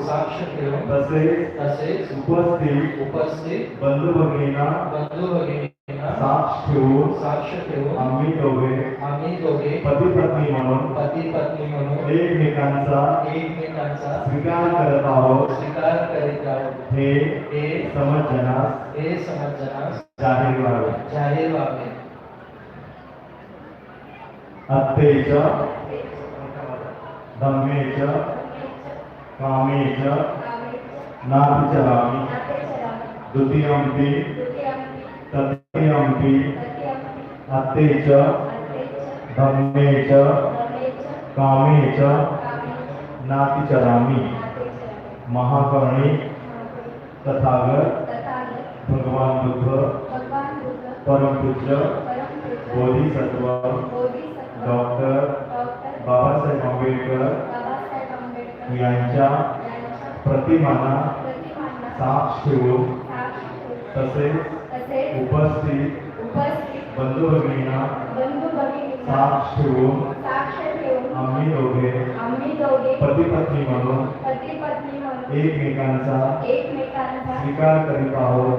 साक्ष ठेवून तसेच उपस्थित बंधू भगिनींना साक्ष ठेवून आम्ही दोघे पती पत्नी म्हणून एकमेकांचा स्वीकार करत आहोत हे समजजनास जाहीर व्हावे. अत्तेच धम्मेच कामेच नातिचरामि द्वितीयम्पि तृतीयम्पि अत्तेच धम्मेच कामेच नातिचरामि. महाकरुणी तथागत भगवान बुद्ध परमपूज्य बोधिसत्व डॉक्टर बाबासाहेब आंबेडकर यांच्या प्रतिमांना साक्ष ठेवून तसेच उपस्थित बंधू भगिनींना साक्ष ठेवून आम्ही दोघे पती पत्नी म्हणून एकमेकांचा स्वीकार करीत आहोत